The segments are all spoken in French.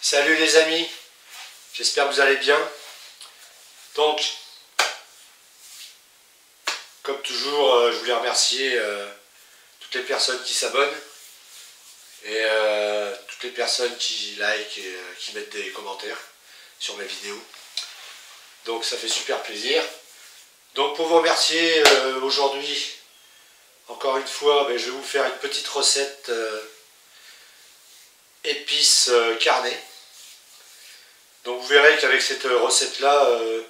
Salut les amis, j'espère que vous allez bien. Donc, comme toujours, je voulais remercier toutes les personnes qui s'abonnent et toutes les personnes qui like et qui mettent des commentaires sur mes vidéos. Donc ça fait super plaisir. Donc pour vous remercier aujourd'hui, encore une fois, je vais vous faire une petite recette épices carnet. Donc vous verrez qu'avec cette recette là, vous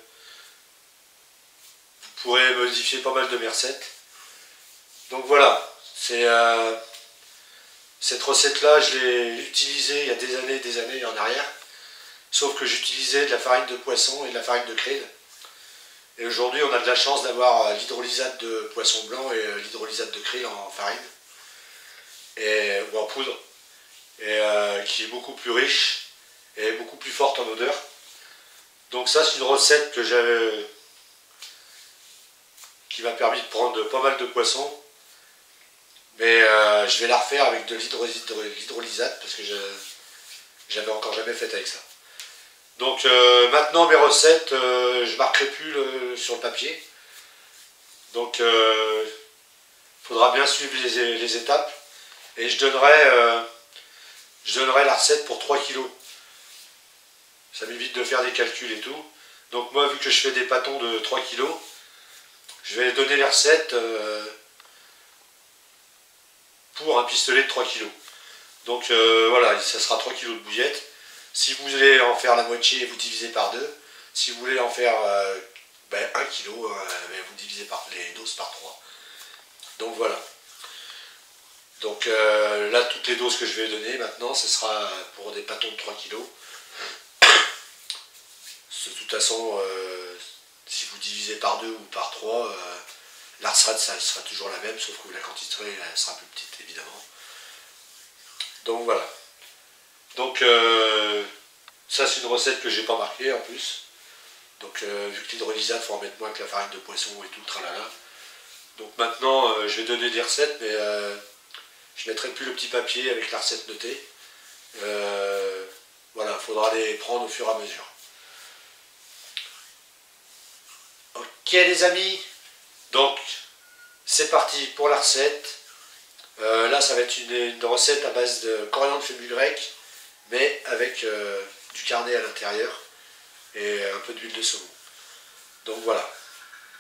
pourrez modifier pas mal de mes recettes. Donc voilà, cette recette là, je l'ai utilisée il y a des années en arrière. Sauf que j'utilisais de la farine de poisson et de la farine de krill. Et aujourd'hui on a de la chance d'avoir l'hydrolysate de poisson blanc et l'hydrolysate de krill en farine ou en poudre, et qui est beaucoup plus riche et beaucoup plus forte en odeur. Donc ça, c'est une recette qui m'a permis de prendre pas mal de poissons, mais je vais la refaire avec de l'hydrolysate parce que j'avais encore jamais fait avec ça. Donc maintenant mes recettes, je ne marquerai plus sur le papier. Donc il faudra bien suivre les étapes, et je donnerai la recette pour 3 kg. Ça m'évite de faire des calculs et tout. Donc moi, vu que je fais des pâtons de 3 kg, je vais donner les recettes pour un pistolet de 3 kg. Donc voilà, ça sera 3 kg de bouillette. Si vous voulez en faire la moitié, vous divisez par 2. Si vous voulez en faire 1 kg, vous divisez les doses par 3. Donc voilà. Donc là, toutes les doses que je vais donner maintenant, ce sera pour des pâtons de 3 kg. De toute façon, si vous divisez par 2 ou par 3, la recette ça sera toujours la même, sauf que la quantité elle sera plus petite évidemment. Donc voilà. Donc ça, c'est une recette que j'ai pas marquée en plus. Donc vu que l'hydrolysate, il faut en mettre moins que la farine de poisson et tout le tralala. Donc maintenant je vais donner des recettes, mais je ne mettrai plus le petit papier avec la recette notée. Voilà, il faudra les prendre au fur et à mesure. Ok les amis, donc c'est parti pour la recette. Là ça va être une recette à base de coriandre fenugrec, mais avec du carnet à l'intérieur et un peu d'huile de saumon. Donc voilà,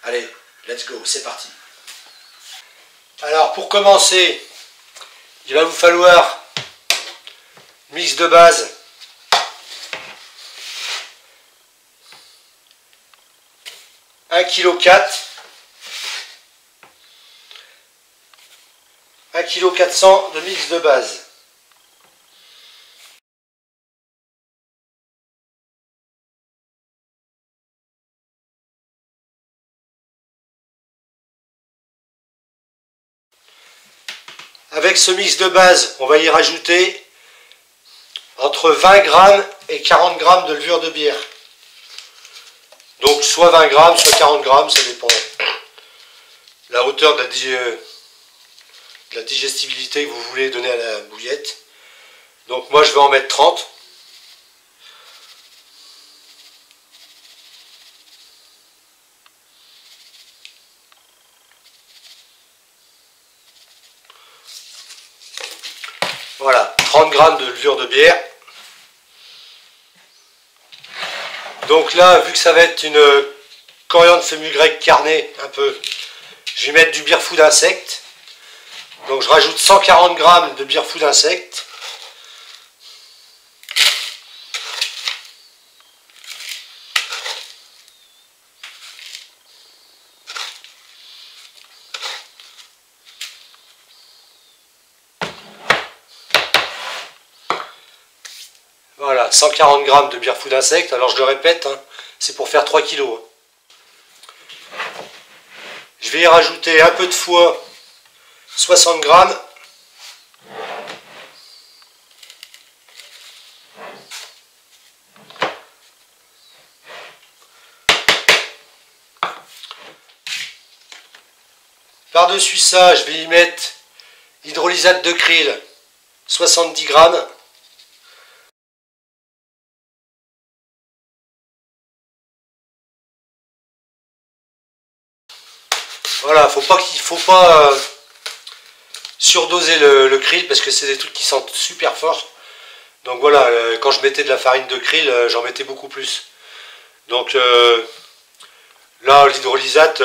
allez, let's go, c'est parti. Alors pour commencer, il va vous falloir mix de base, un 1,4 kg de mix de base. Avec ce mix de base, on va y rajouter entre 20 g et 40 g de levure de bière. Donc soit 20 g, soit 40 g, ça dépend de la hauteur de la digestibilité que vous voulez donner à la bouillette. Donc moi je vais en mettre 30. Voilà, 30 g de levure de bière. Donc là, vu que ça va être une coriandre fenugrec carnet un peu, je vais mettre du birefou d'insectes. Donc je rajoute 140 g de birefou d'insectes. Voilà, 140 g de birefou d'insectes. Alors je le répète, hein, c'est pour faire 3 kg. Je vais y rajouter un peu de foie, 60 g. Par-dessus ça, je vais y mettre hydrolysate de krill, 70 g. Voilà, faut pas surdoser le krill parce que c'est des trucs qui sentent super fort. Donc voilà, quand je mettais de la farine de krill, j'en mettais beaucoup plus. Donc là, l'hydrolysate,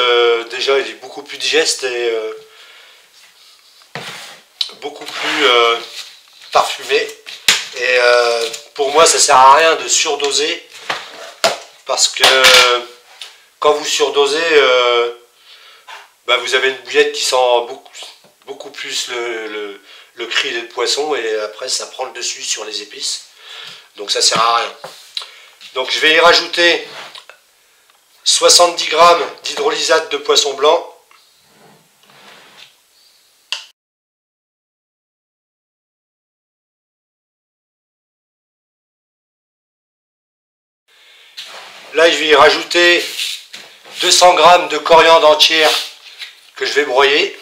déjà, il est beaucoup plus digeste et beaucoup plus parfumé. Et pour moi, ça sert à rien de surdoser parce que quand vous surdosez, vous avez une bouillette qui sent beaucoup plus le krill et le poisson et après ça prend le dessus sur les épices. Donc ça sert à rien. Donc je vais y rajouter 70 g d'hydrolysate de poisson blanc. Là, je vais y rajouter 200 g de coriandre entière que je vais broyer.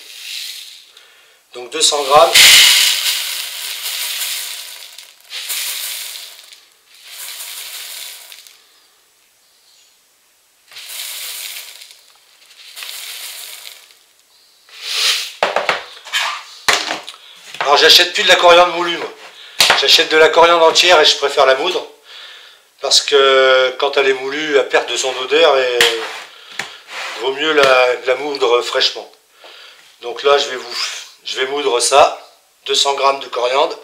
Donc 200 g. Alors j'achète plus de la coriandre moulue. J'achète de la coriandre entière et je préfère la moudre. Parce que quand elle est moulue, elle perd de son odeur et il vaut mieux la moudre fraîchement. Donc là, je vais moudre ça. 200 g de coriandre.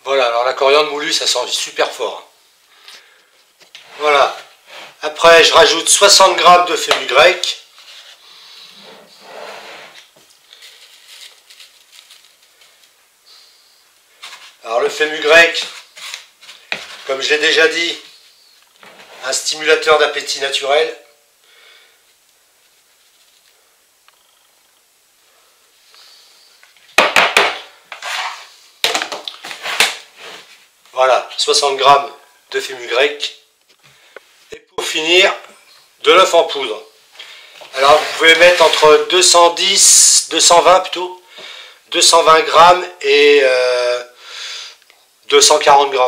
Voilà, alors la coriandre moulue, ça sent super fort. Voilà. Après, je rajoute 60 g de fenugrec. Alors le fenugrec, comme je l'ai déjà dit, un stimulateur d'appétit naturel. Voilà, 60 g de fenugrec. Et pour finir, de l'œuf en poudre. Alors vous pouvez mettre entre 220 plutôt, 220 g et 240 g.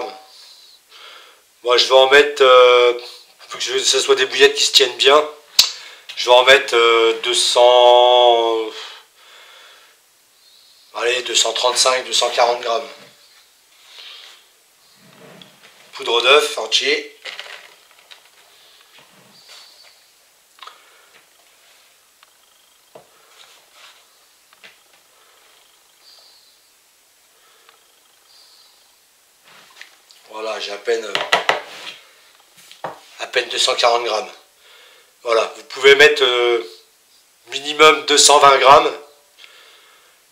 Moi je vais en mettre, faut que ce soit des bouillettes qui se tiennent bien, je vais en mettre 235, 240 g. Poudre d'œuf entier. Voilà, j'ai à peine 240 g. Voilà, vous pouvez mettre minimum 220 g.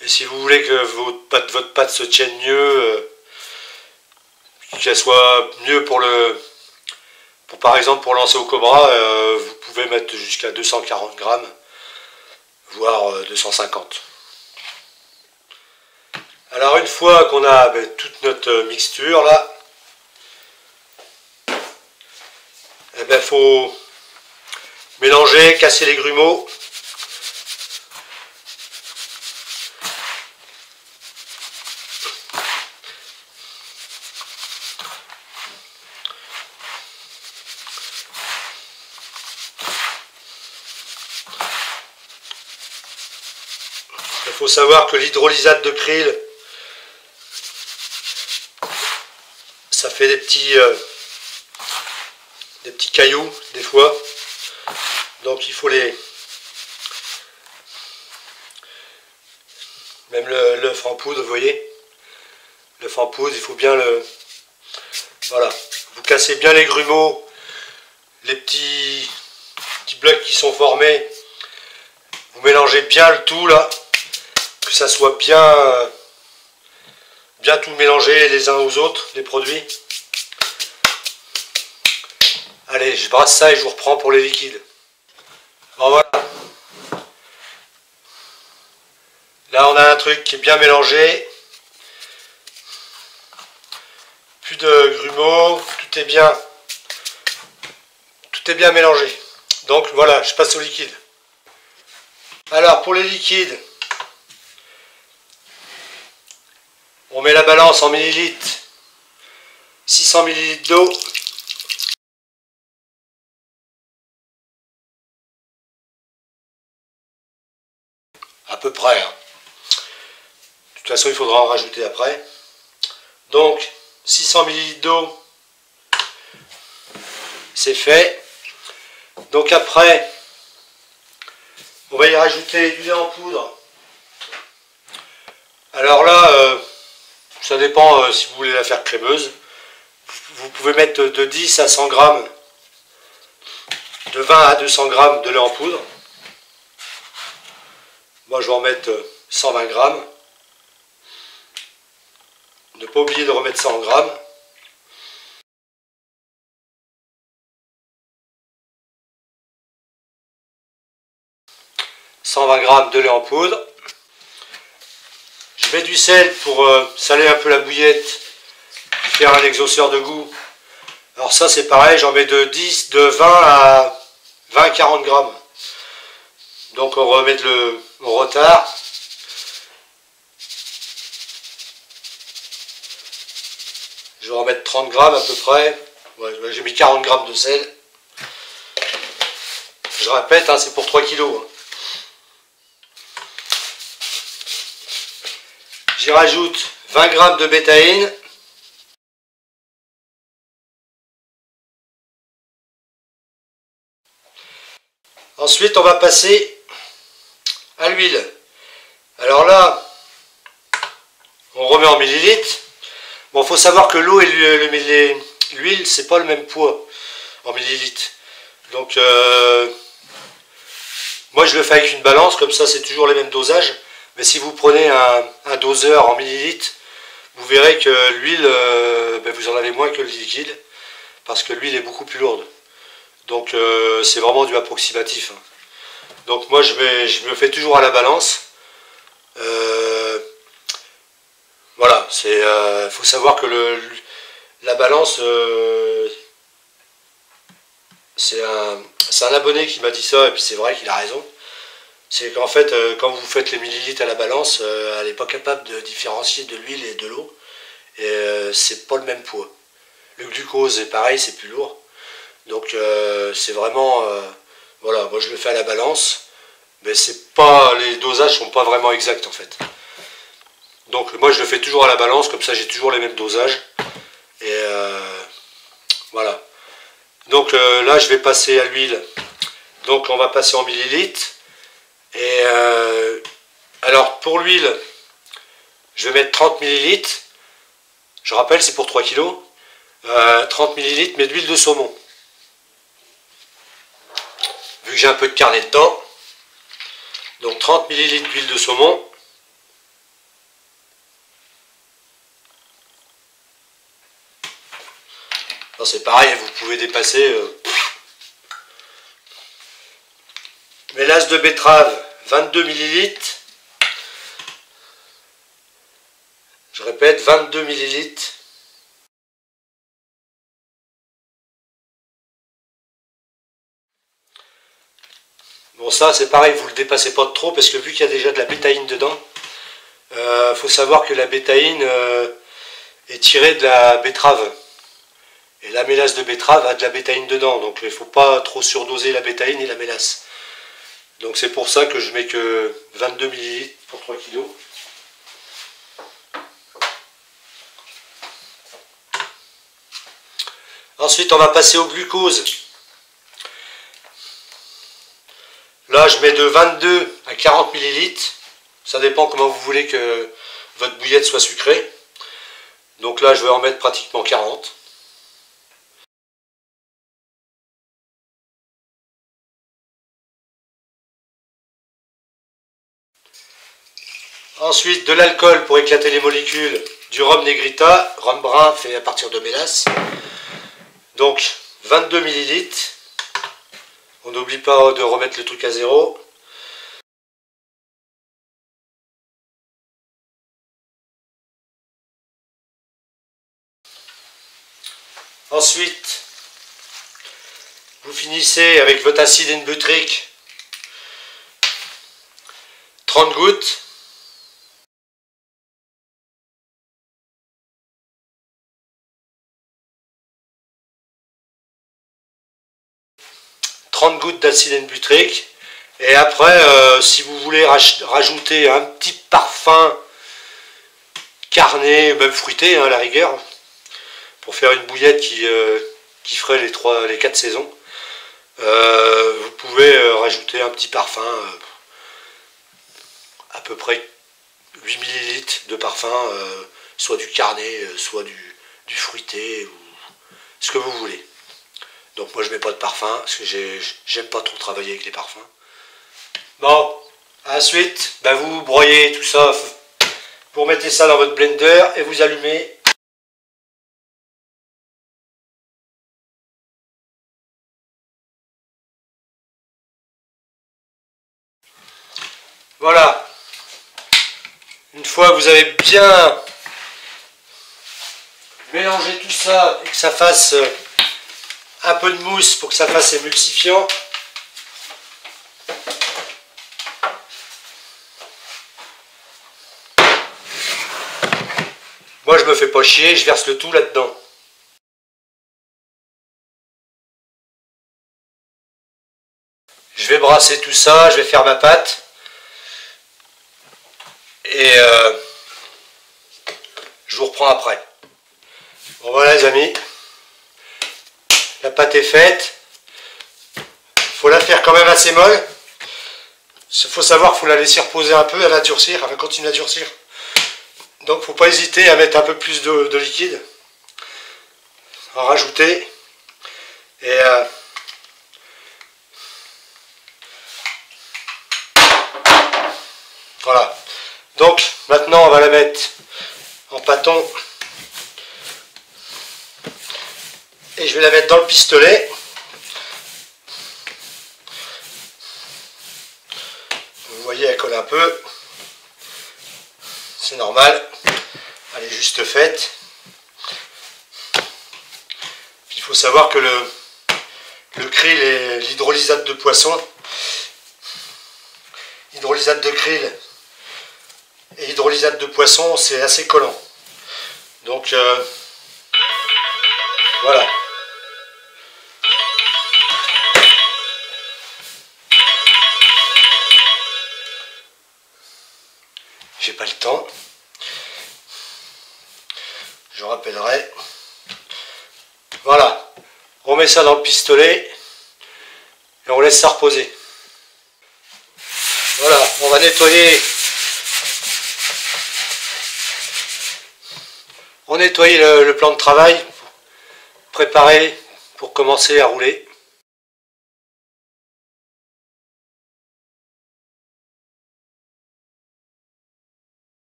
Et si vous voulez que votre pâte se tienne mieux, qu'elle soit mieux par exemple pour lancer au cobra, vous pouvez mettre jusqu'à 240 g, voire 250. Alors une fois qu'on a toute notre mixture là, il faut mélanger, casser les grumeaux. Il faut savoir que l'hydrolysate de krill, ça fait des petits cailloux des fois, donc il faut même l'œuf en poudre, vous voyez, l'œuf en poudre, il faut bien Voilà, vous cassez bien les grumeaux, les petits blocs qui sont formés. Vous mélangez bien le tout là, que ça soit bien tout mélangé les uns aux autres, les produits. Allez, je brasse ça et je vous reprends pour les liquides. Bon voilà. Là on a un truc qui est bien mélangé. Plus de grumeaux, tout est bien mélangé. Donc voilà, je passe au liquide. Alors pour les liquides, on met la balance en millilitres, 600 millilitres d'eau, à peu près. Hein. De toute façon, il faudra en rajouter après. Donc 600 millilitres d'eau, c'est fait. Donc après, on va y rajouter du lait en poudre. Alors là, ça dépend si vous voulez la faire crémeuse. Vous pouvez mettre de 10 à 100 grammes, de 20 à 200 grammes de lait en poudre. Moi je vais en mettre 120 grammes. Ne pas oublier de remettre ça en grammes. « 120 grammes de lait en poudre. Je mets du sel pour saler un peu la bouillette, faire un exhausteur de goût. Alors ça c'est pareil, j'en mets de 20 à 20-40 grammes. Donc on remet au retard. Je vais remettre 30 grammes à peu près. Ouais, j'ai mis 40 grammes de sel. Je répète, hein, c'est pour 3 kilos. Hein. J'y rajoute 20 grammes de bétaïne. Ensuite, on va passer à l'huile. Alors là, on remet en millilitres. Bon, il faut savoir que l'eau et l'huile, c'est pas le même poids en millilitres. Donc, moi je le fais avec une balance, comme ça c'est toujours les mêmes dosages. Mais si vous prenez un doseur en millilitres, vous verrez que l'huile, vous en avez moins que le liquide, parce que l'huile est beaucoup plus lourde. Donc c'est vraiment du approximatif. Hein. Donc moi je me fais toujours à la balance. Voilà, faut savoir que la balance, c'est un abonné qui m'a dit ça, et puis c'est vrai qu'il a raison. C'est qu'en fait, quand vous faites les millilitres à la balance, elle n'est pas capable de différencier de l'huile et de l'eau. Et c'est pas le même poids. Le glucose est pareil, c'est plus lourd. Donc c'est vraiment... voilà, moi je le fais à la balance. Mais les dosages sont pas vraiment exacts en fait. Donc moi je le fais toujours à la balance, comme ça j'ai toujours les mêmes dosages. Et voilà. Donc là je vais passer à l'huile. Donc on va passer en millilitres. Et alors pour l'huile, je vais mettre 30 millilitres. Je rappelle, c'est pour 3 kg. 30 millilitres, mais d'huile de saumon. Vu que j'ai un peu de carnet dedans. Donc 30 millilitres d'huile de saumon. C'est pareil, vous pouvez dépasser. Mélasse de betterave, 22 millilitres. Je répète, 22 millilitres. Bon, ça c'est pareil, vous ne le dépassez pas de trop, parce que vu qu'il y a déjà de la bétaïne dedans, faut savoir que la bétaïne est tirée de la betterave. Et la mélasse de betterave a de la bétaïne dedans, donc il ne faut pas trop surdoser la bétaïne et la mélasse. Donc c'est pour ça que je mets que 22 millilitres pour 3 kg. Ensuite on va passer au glucose. Là je mets de 22 à 40 millilitres. Ça dépend comment vous voulez que votre bouillette soit sucrée. Donc là je vais en mettre pratiquement 40. Ensuite, de l'alcool pour éclater les molécules, du rhum negrita, rhum brun fait à partir de mélasse. Donc 22 ml. On n'oublie pas de remettre le truc à zéro. Ensuite, vous finissez avec votre acide N-butrique, 30 gouttes. D'acide N-butrique. Et après, si vous voulez rajouter un petit parfum carné, même fruité à la rigueur, pour faire une bouillette qui ferait les 4 saisons, vous pouvez rajouter un petit parfum, à peu près 8 ml de parfum, soit du carné, soit du fruité, ou ce que vous voulez. Donc moi je mets pas de parfum, parce que j'aime pas trop travailler avec les parfums. Bon, ensuite, vous broyez tout ça, vous remettez ça dans votre blender et vous allumez. Voilà. Une fois que vous avez bien mélangé tout ça et que ça fasse un peu de mousse pour que ça fasse émulsifiant, moi je me fais pas chier, je verse le tout là-dedans. Je vais brasser tout ça, je vais faire ma pâte. Et je vous reprends après. Bon voilà les amis, la pâte est faite. Il faut la faire quand même assez molle. Il faut savoir qu'il faut la laisser reposer un peu, elle va durcir, elle va continuer à durcir. Donc il ne faut pas hésiter à mettre un peu plus de liquide, à rajouter. Et voilà. Donc maintenant on va la mettre en pâton. Et je vais la mettre dans le pistolet. Vous voyez, elle colle un peu. C'est normal. Elle est juste faite. Puis il faut savoir que le krill et l'hydrolysate de poisson, hydrolysate de krill et hydrolysate de poisson, c'est assez collant. Donc voilà. J'ai pas le temps. Je rappellerai. Voilà. On met ça dans le pistolet et on laisse ça reposer. Voilà, on va nettoyer. On nettoie le plan de travail, préparé pour commencer à rouler.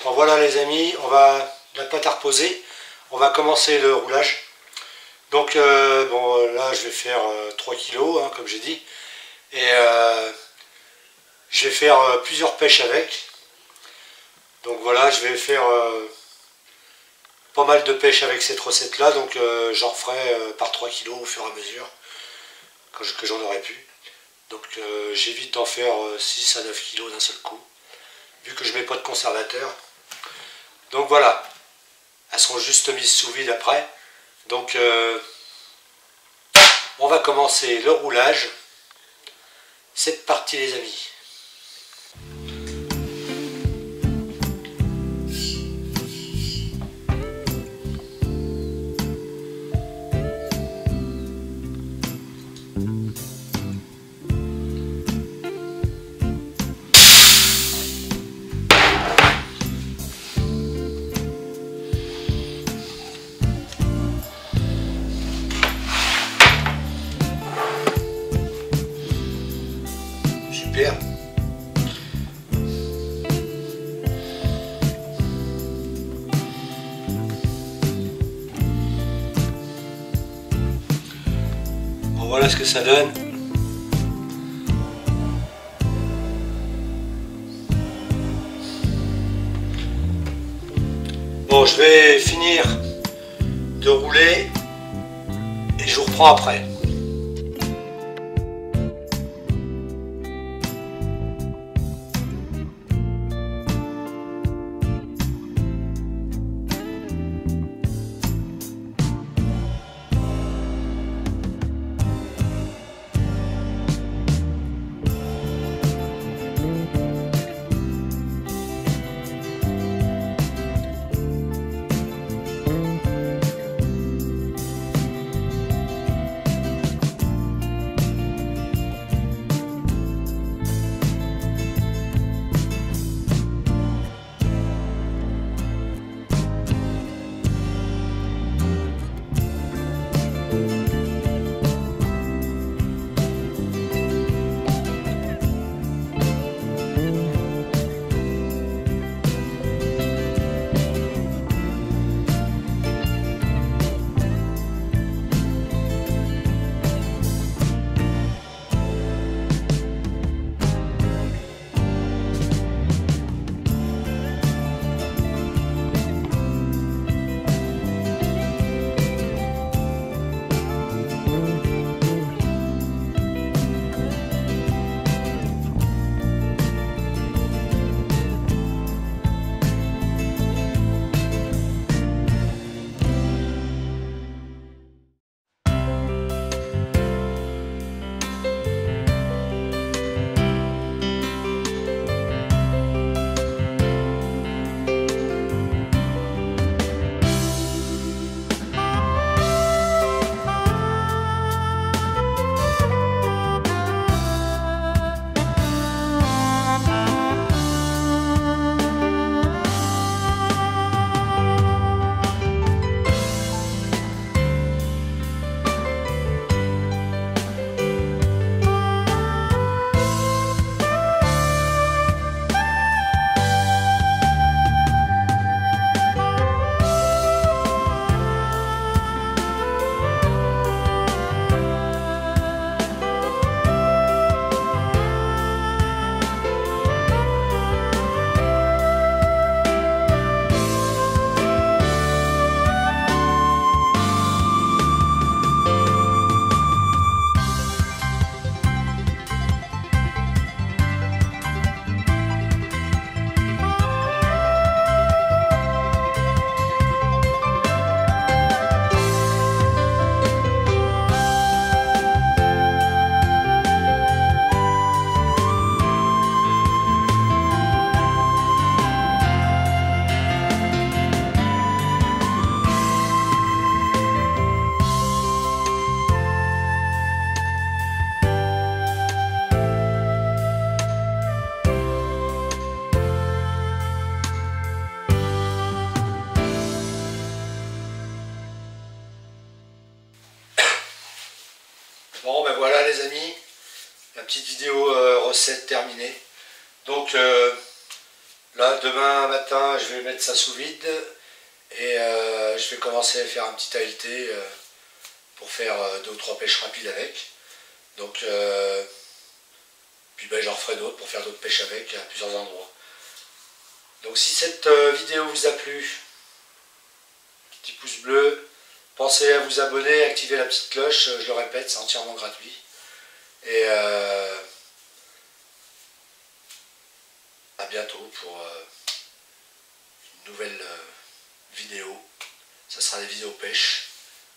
Bon, voilà les amis, la pâte à reposer, on va commencer le roulage. Donc bon, là je vais faire 3 kg hein, comme j'ai dit, et je vais faire plusieurs pêches avec. Donc voilà, je vais faire pas mal de pêches avec cette recette là, donc j'en referai par 3 kg au fur et à mesure que j'en aurai pu. Donc j'évite d'en faire 6 à 9 kg d'un seul coup, vu que je mets pas de conservateur. Donc voilà, elles seront juste mises sous vide après. Donc on va commencer le roulage. C'est parti les amis. Super. Voilà ce que ça donne. Bon, je vais finir de rouler et je vous reprends après. Bon ben voilà les amis, la petite vidéo recette terminée. Donc là demain matin je vais mettre ça sous vide et je vais commencer à faire un petit ALT pour faire 2 ou 3 pêches rapides avec. Donc puis ben, j'en referai d'autres pour faire d'autres pêches avec à plusieurs endroits. Donc si cette vidéo vous a plu, petit pouce bleu. Pensez à vous abonner, activer la petite cloche, je le répète, c'est entièrement gratuit. Et à bientôt pour une nouvelle vidéo. Ça sera des vidéos pêche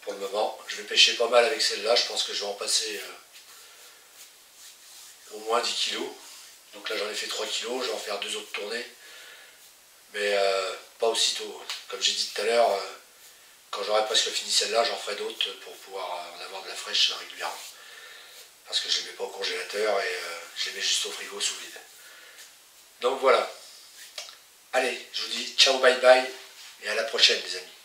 pour le moment. Je vais pêcher pas mal avec celle-là, je pense que je vais en passer au moins 10 kilos. Donc là j'en ai fait 3 kilos, je vais en faire 2 autres tournées. Mais pas aussitôt. Comme j'ai dit tout à l'heure, quand j'aurai presque fini celle-là, j'en ferai d'autres pour pouvoir en avoir de la fraîche régulièrement. Parce que je ne les mets pas au congélateur et je les mets juste au frigo sous vide. Donc voilà. Allez, je vous dis ciao, bye bye et à la prochaine les amis.